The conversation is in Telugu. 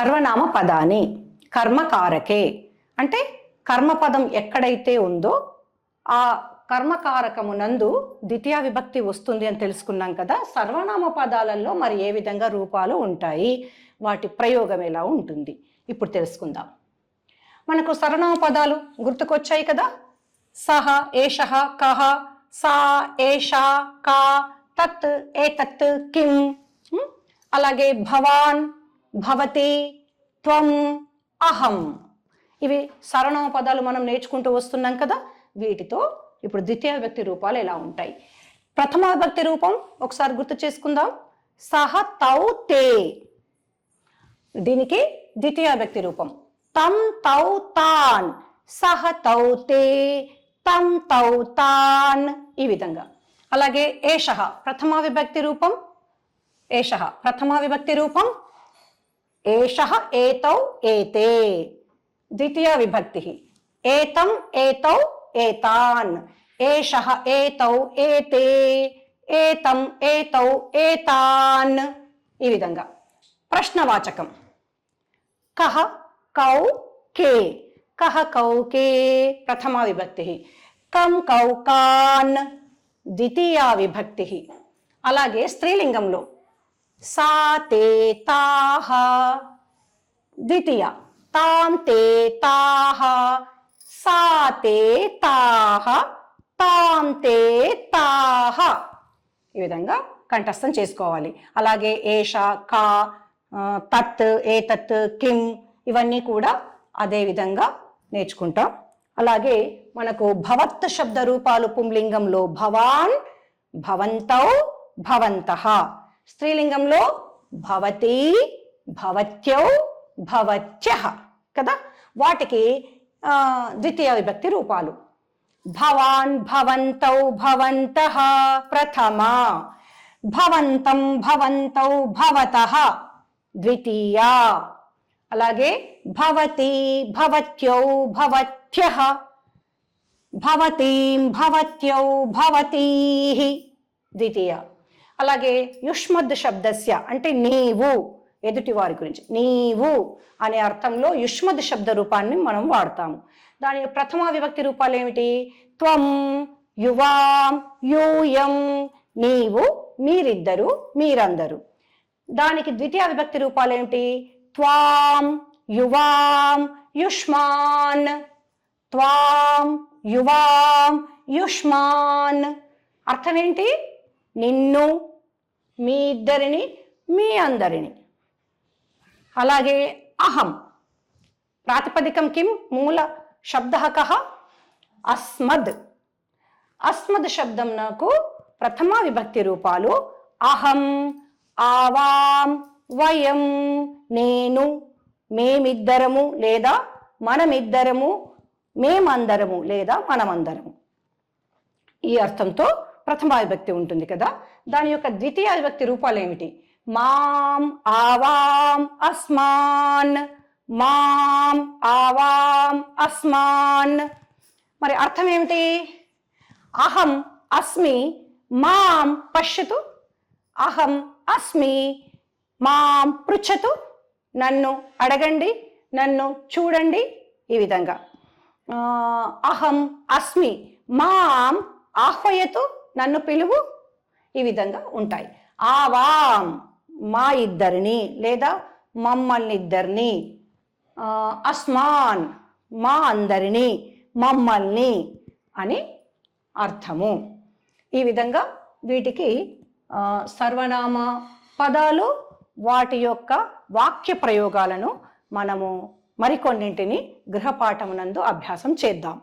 సర్వనామ పదాని కర్మకారకే అంటే కర్మపదం ఎక్కడైతే ఉందో ఆ కర్మకారకమునందు ద్వితీయ విభక్తి వస్తుంది అని తెలుసుకున్నాం కదా. సర్వనామ పదాలలో మరి ఏ విధంగా రూపాలు ఉంటాయి, వాటి ప్రయోగం ఎలా ఉంటుంది ఇప్పుడు తెలుసుకుందాం. మనకు సర్వనామ పదాలు గుర్తుకొచ్చాయి కదా. సహ, ఏషః, కః, సా, ఏషా, కా, తత్, ఏతత్, కిం. అలాగే భవాన్, భవతి, త్వం, అహం. ఇవి సర్వనామ పదాలు మనం నేర్చుకుంటూ వస్తున్నాం కదా. వీటితో ఇప్పుడు ద్వితీయ విభక్తి రూపాలు ఎలా ఉంటాయి. ప్రథమ విభక్తి రూపం ఒకసారి గుర్తు చేసుకుందాం. సహ, తౌ, తే. దీనికి ద్వితీయ విభక్తి రూపం. తం, తౌ, తాన్. సహ, తౌ, తే, తం, తౌ, తాన్. ఈ విధంగా. అలాగే ఏషః ప్రథమ విభక్తి రూపం. ఏషః ప్రథమ విభక్తి రూపం. ఏషః, ఏతౌ, ఏతే. ద్వితీయ విభక్తి. ఏతం, ఏతౌ, ఏతాన్. ఏషః, ఏతౌ, ఏతే. ఏతం, ఏతౌ, ఏతాన్. ఈ విధంగా. ప్రశ్నవాచకం. కః, కౌ, కే. కః, కౌ, కే ప్రథమ విభక్తి. కం, కౌ, కాన్ ద్వితీయ విభక్తి. అలాగే స్త్రీలింగంలో సా, తే, తాః ద్వితీయ. తాం, తే, తాః. సా, తే, తాః. తాం, తే, తాః. ఈ విధంగా కంఠస్థం చేసుకోవాలి. అలాగే ఏష, కా, తత్, ఏతత్, కిం ఇవన్నీ కూడా అదే విధంగా నేర్చుకుంటాం. అలాగే మనకు భవత్ శబ్ద రూపాలు పుంలింగంలో భవాన్, భవంతౌ, భవంతః. స్త్రీలింగంలో భవతి, భవత్యౌ, భవత్యః కదా. వాటికి ద్వితీయ విభక్తి రూపాలు. భవాన్, భవంతౌ, భవంతః ప్రథమ. భవంతం, భవంతౌ, భవతః ద్వితీయ. అలాగే భవతి, భవత్యౌ, భవత్యః. భవతీం, భవత్యౌ, భవతీః ద్వితీయ. అలాగే యుష్మద్ శబ్దస్య అంటే నీవు, ఎదుటి వారి గురించి నీవు అనే అర్థంలో యుష్మద్ శబ్ద రూపాన్ని మనం వాడతాము. దాని ప్రథమ విభక్తి రూపాలు ఏమిటి? త్వం, యువాం, యూయం. నీవు, మీరిద్దరు, మీరందరూ. దానికి ద్వితీయ విభక్తి రూపాలు ఏమిటి? త్వాం, యువాం, యుష్మాన్. త్వాం, యువాం, యుష్మాన్. అర్థం ఏంటి? నిన్ను, మీ ఇద్దరిని, మీ అందరిని. అలాగే అహం ప్రాతిపదికం కిం? మూల శబ్ద కః? అస్మద్. అస్మద్ శబ్దం నాకు ప్రథమ విభక్తి రూపాలు అహం, ఆవాం, వయం నేను, మేమిద్దరము లేదా మనమిద్దరము, మేమందరము లేదా మనమందరము. ఈ అర్థంతో ప్రథమ విభక్తి ఉంటుంది కదా. దాని యొక్క ద్వితీయ విభక్తి రూపాలు ఏమిటి? మాం, ఆవాం, అస్మాన్. మాం, ఆవాం, అస్మాన్. మరి అర్థం ఏమిటి? అహం అస్మి, మాం పశ్యతు. అహం అస్మి, మాం పృచ్చతు. నన్ను అడగండి, నన్ను చూడండి. ఈ విధంగా అహం అస్మి, మాం ఆహ్వయతు, నన్ను పిలువు. ఈ విధంగా ఉంటాయి. ఆవాం మా ఇద్దరిని లేదా మమ్మల్ని ఇద్దరిని. అస్మాన్ మా అందరిని, మమ్మల్ని అని అర్థము. ఈ విధంగా వీటికి సర్వనామ పదాలు, వాటి యొక్క వాక్య ప్రయోగాలను మనము మరికొన్నింటిని గృహపాఠమునందు అభ్యాసం చేద్దాం.